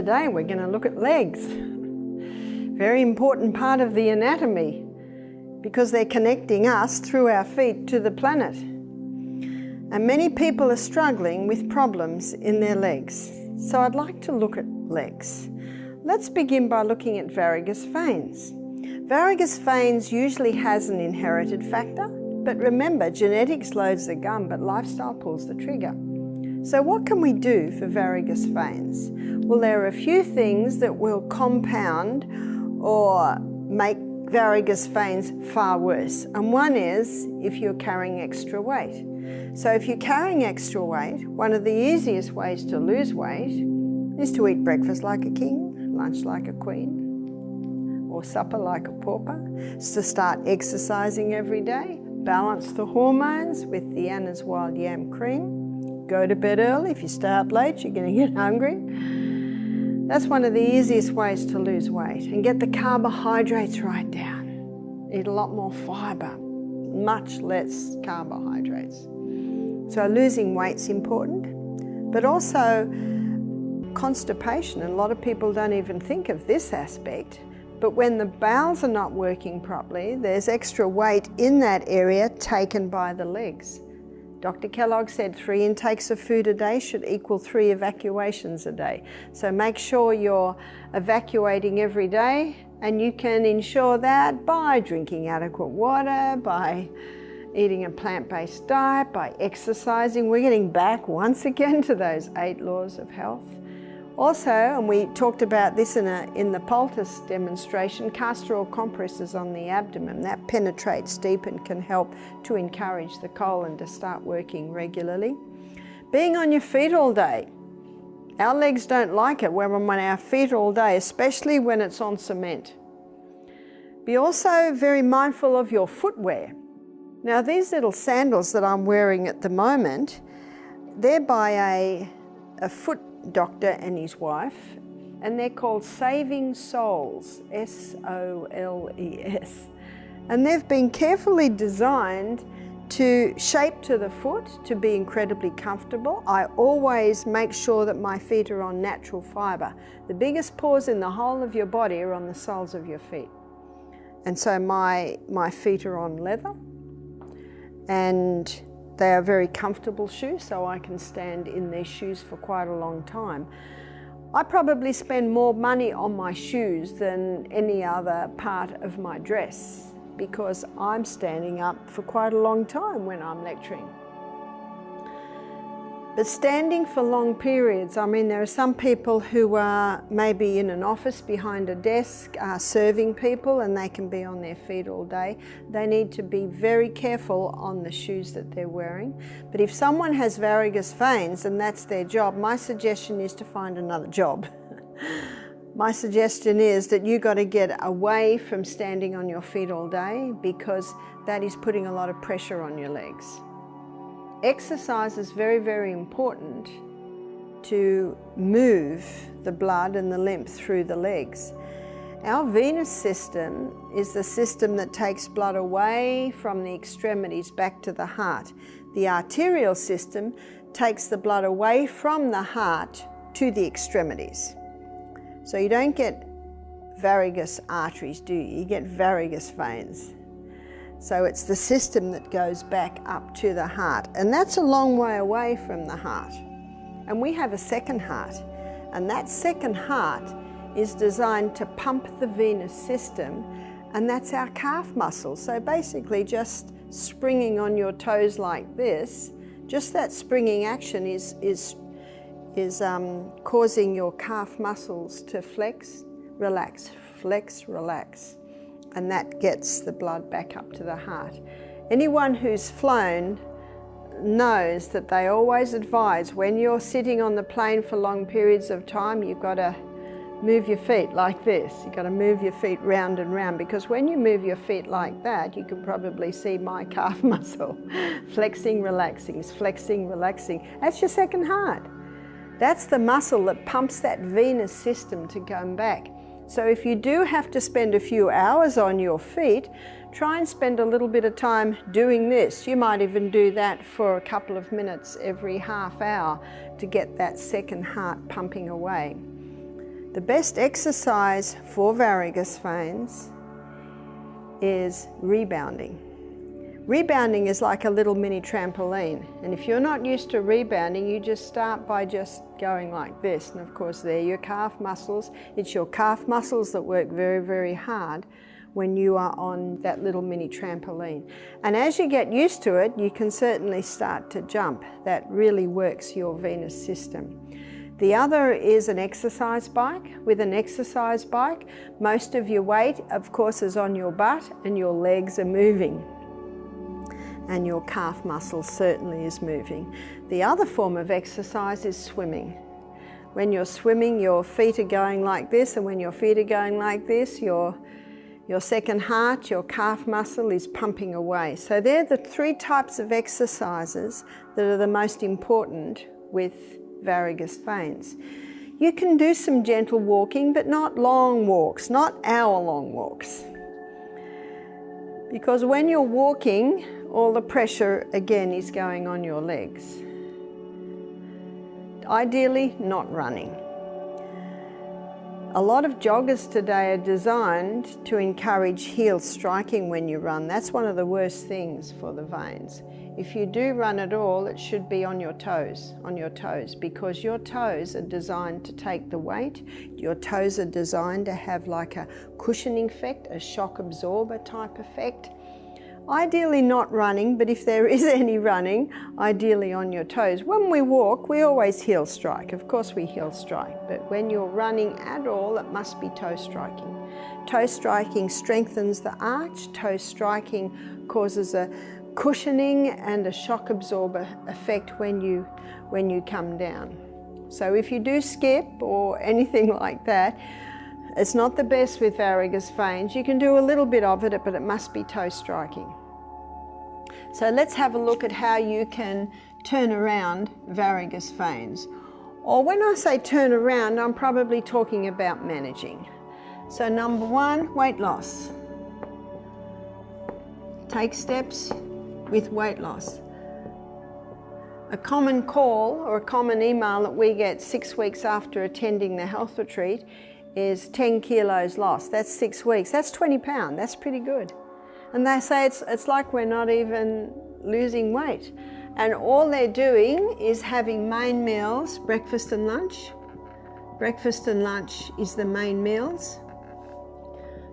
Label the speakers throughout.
Speaker 1: Today we're going to look at legs. Very important part of the anatomy because they're connecting us through our feet to the planet. And many people are struggling with problems in their legs. So I'd like to look at legs. Let's begin by looking at varicose veins. Varicose veins usually has an inherited factor, but remember, genetics loads the gun, but lifestyle pulls the trigger. So what can we do for varicose veins? Well, there are a few things that will compound or make varicose veins far worse. And one is if you're carrying extra weight. So if you're carrying extra weight, one of the easiest ways to lose weight is to eat breakfast like a king, lunch like a queen, or supper like a pauper. It's to start exercising every day, balance the hormones with the Anna's Wild Yam Cream. Go to bed early. If you stay up late, you're going to get hungry. That's one of the easiest ways to lose weight. And get the carbohydrates right down. Eat a lot more fibre, much less carbohydrates. So losing weight's important, but also constipation. And a lot of people don't even think of this aspect. But when the bowels are not working properly, there's extra weight in that area taken by the legs. Dr. Kellogg said 3 intakes of food a day should equal 3 evacuations a day. So make sure you're evacuating every day, and you can ensure that by drinking adequate water, by eating a plant-based diet, by exercising. We're getting back once again to those 8 laws of health. Also, and we talked about this in the poultice demonstration, castor oil compresses on the abdomen. That penetrates deep and can help to encourage the colon to start working regularly. Being on your feet all day. Our legs don't like it when we're on our feet all day, especially when it's on cement. Be also very mindful of your footwear. Now, these little sandals that I'm wearing at the moment, they're by a foot doctor and his wife, and they're called Saving Soles, S-O-L-E-S. And they've been carefully designed to shape to the foot to be incredibly comfortable. I always make sure that my feet are on natural fibre. The biggest pores in the whole of your body are on the soles of your feet. And so my feet are on leather, and they are very comfortable shoes, so I can stand in these shoes for quite a long time. I probably spend more money on my shoes than any other part of my dress because I'm standing up for quite a long time when I'm lecturing. But standing for long periods, I mean, there are some people who are maybe in an office behind a desk serving people, and they can be on their feet all day. They need to be very careful on the shoes that they're wearing. But if someone has varicose veins and that's their job, my suggestion is to find another job. My suggestion is that you've got to get away from standing on your feet all day because that is putting a lot of pressure on your legs. Exercise is very, very important to move the blood and the lymph through the legs. Our venous system is the system that takes blood away from the extremities back to the heart. The arterial system takes the blood away from the heart to the extremities. So you don't get varicose arteries, do you? You get varicose veins. So it's the system that goes back up to the heart, and that's a long way away from the heart. And we have a second heart, and that second heart is designed to pump the venous system, and that's our calf muscle. So basically just springing on your toes like this, just that springing action is causing your calf muscles to flex, relax, and that gets the blood back up to the heart. Anyone who's flown knows that they always advise when you're sitting on the plane for long periods of time, you've got to move your feet like this. You've got to move your feet round and round, because when you move your feet like that, you can probably see my calf muscle flexing, relaxing, flexing, relaxing. That's your second heart. That's the muscle that pumps that venous system to come back. So if you do have to spend a few hours on your feet, try and spend a little bit of time doing this. You might even do that for a couple of minutes every half hour to get that second heart pumping away. The best exercise for varicose veins is rebounding. Rebounding is like a little mini trampoline, and if you're not used to rebounding, you just start by just going like this, and of course they're your calf muscles. It's your calf muscles that work very, very hard when you are on that little mini trampoline. And as you get used to it, you can certainly start to jump. That really works your venous system. The other is an exercise bike. With an exercise bike, most of your weight, of course, is on your butt and your legs are moving. And your calf muscle certainly is moving. The other form of exercise is swimming. When you're swimming, your feet are going like this, and when your feet are going like this, your second heart, your calf muscle is pumping away. So they're the three types of exercises that are the most important with varicose veins. You can do some gentle walking, but not long walks, not hour-long walks. Because when you're walking, all the pressure again is going on your legs. Ideally, not running. A lot of joggers today are designed to encourage heel striking when you run. That's one of the worst things for the veins. If you do run at all, it should be on your toes, because your toes are designed to take the weight. Your toes are designed to have like a cushioning effect, a shock absorber type effect. Ideally not running, but if there is any running, ideally on your toes. When we walk, we always heel strike. Of course we heel strike, but when you're running at all, it must be toe striking. Toe striking strengthens the arch. Toe striking causes a cushioning and a shock absorber effect when you come down. So if you do skip or anything like that, it's not the best with varicose veins. You can do a little bit of it, but it must be toe striking. So let's have a look at how you can turn around varicose veins. Or when I say turn around, I'm probably talking about managing. So number one, weight loss. Take steps with weight loss. A common call or a common email that we get 6 weeks after attending the health retreat is 10 kilos lost. That's 6 weeks. That's 20 pounds. That's pretty good. And they say it's like we're not even losing weight. And all they're doing is having main meals, breakfast and lunch. Breakfast and lunch is the main meals.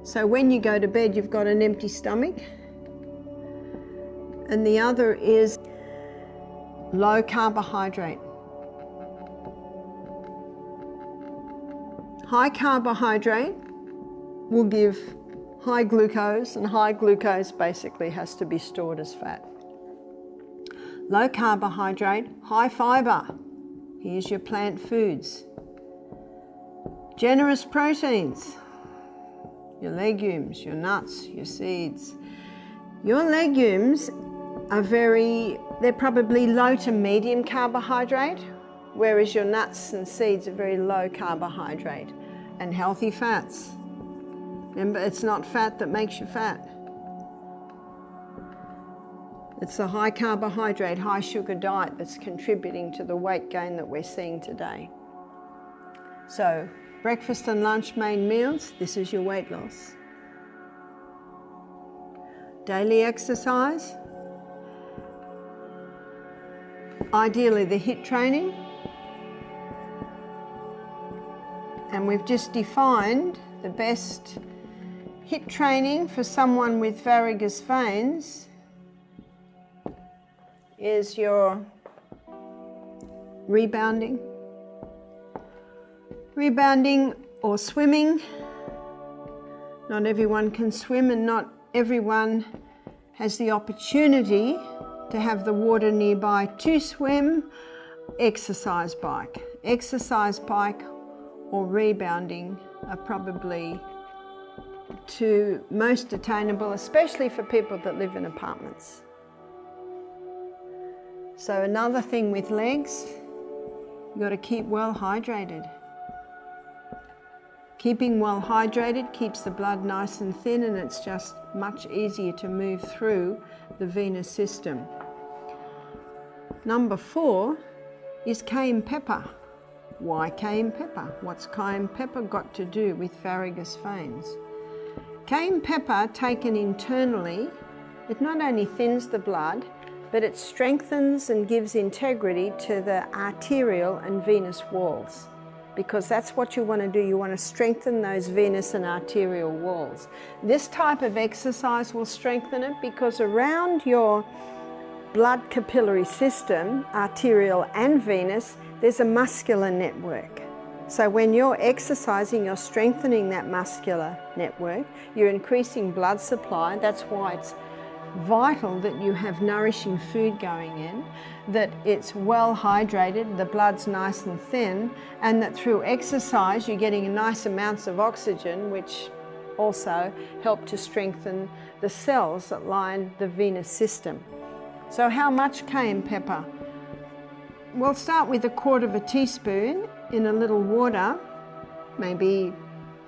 Speaker 1: So when you go to bed, you've got an empty stomach. And the other is low carbohydrate. High carbohydrate will give high glucose, and high glucose basically has to be stored as fat. Low carbohydrate, high fiber. Here's your plant foods. Generous proteins, your legumes, your nuts, your seeds. Your legumes are they're probably low to medium carbohydrate, whereas your nuts and seeds are very low carbohydrate and healthy fats. Remember, it's not fat that makes you fat. It's the high carbohydrate, high sugar diet that's contributing to the weight gain that we're seeing today. So, breakfast and lunch main meals, this is your weight loss. Daily exercise. Ideally the HIIT training. And we've just defined the best HIIT training for someone with varicose veins is your rebounding or swimming. Not everyone can swim, and not everyone has the opportunity to have the water nearby to swim. Exercise bike or rebounding are probably two most attainable, especially for people that live in apartments. So another thing with legs, you've got to keep well hydrated. Keeping well hydrated keeps the blood nice and thin, and it's just much easier to move through the venous system. Number 4 is cayenne pepper. Why cayenne pepper? What's cayenne pepper got to do with varicose veins? Cayenne pepper taken internally, it not only thins the blood, but it strengthens and gives integrity to the arterial and venous walls, because that's what you want to do. You want to strengthen those venous and arterial walls. This type of exercise will strengthen it because around your blood capillary system, arterial and venous, there's a muscular network. So when you're exercising, you're strengthening that muscular network, you're increasing blood supply. That's why it's vital that you have nourishing food going in, that it's well hydrated, the blood's nice and thin, and that through exercise you're getting nice amounts of oxygen, which also help to strengthen the cells that line the venous system. So how much cayenne pepper? We'll start with 1/4 teaspoon in a little water, maybe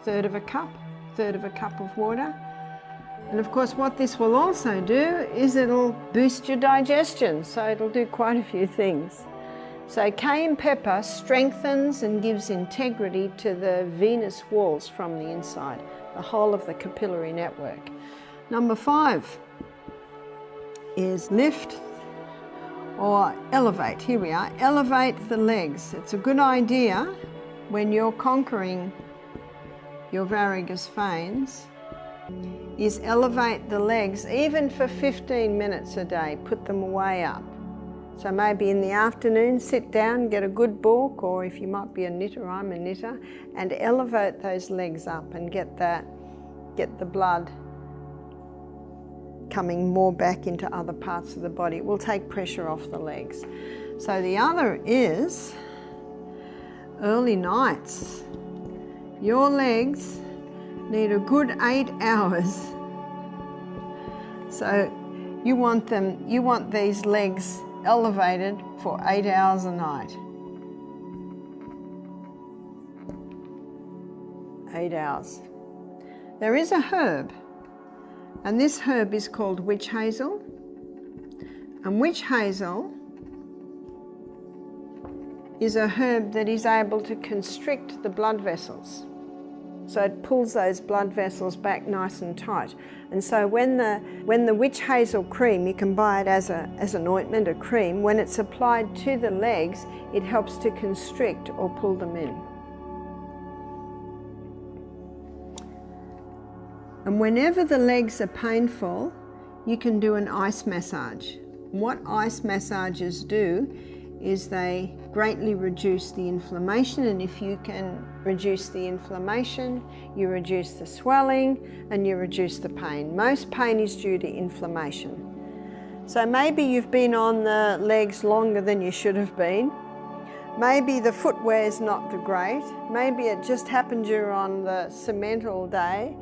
Speaker 1: third of a cup of water. And of course what this will also do is it'll boost your digestion, so it'll do quite a few things. So cayenne pepper strengthens and gives integrity to the venous walls from the inside, the whole of the capillary network. Number 5 is lift or elevate. Here we are, elevate the legs. It's a good idea when you're conquering your varicose veins is elevate the legs even for 15 minutes a day, put them way up. So maybe in the afternoon, sit down, get a good book, or if you might be a knitter, I'm a knitter, and elevate those legs up and get the blood coming more back into other parts of the body. It will take pressure off the legs. So the other is early nights. Your legs need a good 8 hours. So you want these legs elevated for 8 hours a night. 8 hours. There is a herb, and this herb is called witch hazel. And witch hazel is a herb that is able to constrict the blood vessels. So it pulls those blood vessels back nice and tight. And so when the witch hazel cream, you can buy it as an ointment, a cream, when it's applied to the legs, it helps to constrict or pull them in. And whenever the legs are painful, you can do an ice massage. What ice massages do is they greatly reduce the inflammation, and if you can reduce the inflammation, you reduce the swelling and you reduce the pain. Most pain is due to inflammation. So maybe you've been on the legs longer than you should have been. Maybe the footwear is not the great. Maybe it just happened you're on the cement all day.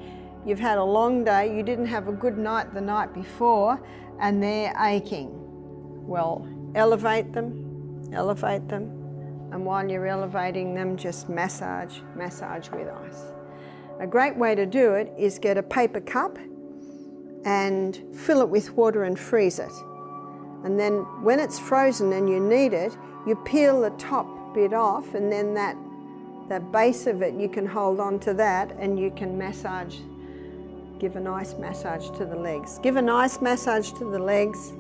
Speaker 1: You've had a long day, you didn't have a good night the night before, and they're aching. Well, elevate them, and while you're elevating them, just massage with ice. A great way to do it is get a paper cup and fill it with water and freeze it. And then when it's frozen and you need it, you peel the top bit off, and then that base of it, you can hold on to that and you can massage. Give a nice massage to the legs. Give a nice massage to the legs,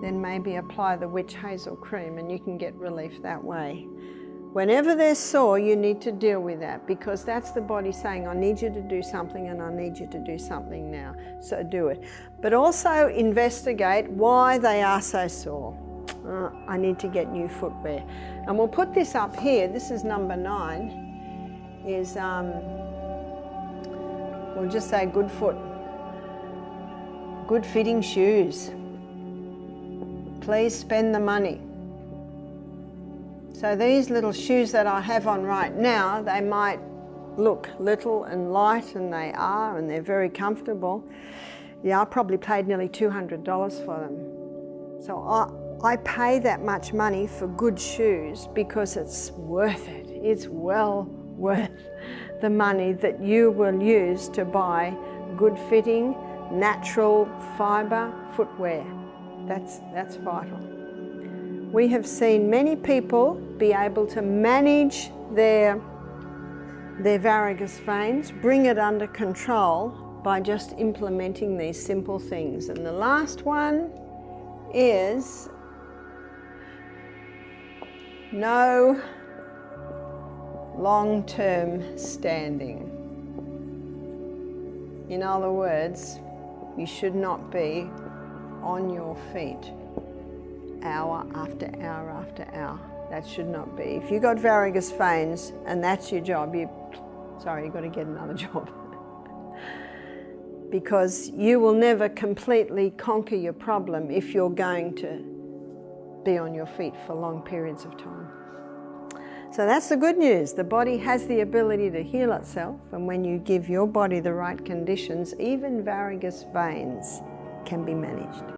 Speaker 1: then maybe apply the witch hazel cream and you can get relief that way. Whenever they're sore, you need to deal with that, because that's the body saying, I need you to do something and I need you to do something now, so do it. But also investigate why they are so sore. I need to get new footwear. And we'll put this up here. This is number 9, is we'll just say good foot. Good fitting shoes. Please spend the money. So these little shoes that I have on right now, they might look little and light, and they are, and they're very comfortable. Yeah, I probably paid nearly $200 for them. So I pay that much money for good shoes because it's worth it. It's well worth the money that you will use to buy good fitting, natural fibre footwear. That's vital. We have seen many people be able to manage their varicose veins, bring it under control by just implementing these simple things. And the last one is no long-term standing. In other words, you should not be on your feet hour after hour after hour. That should not be. If you've got varicose veins and that's your job, you've got to get another job. Because you will never completely conquer your problem if you're going to be on your feet for long periods of time. So that's the good news. The body has the ability to heal itself, and when you give your body the right conditions, even varicose veins can be managed.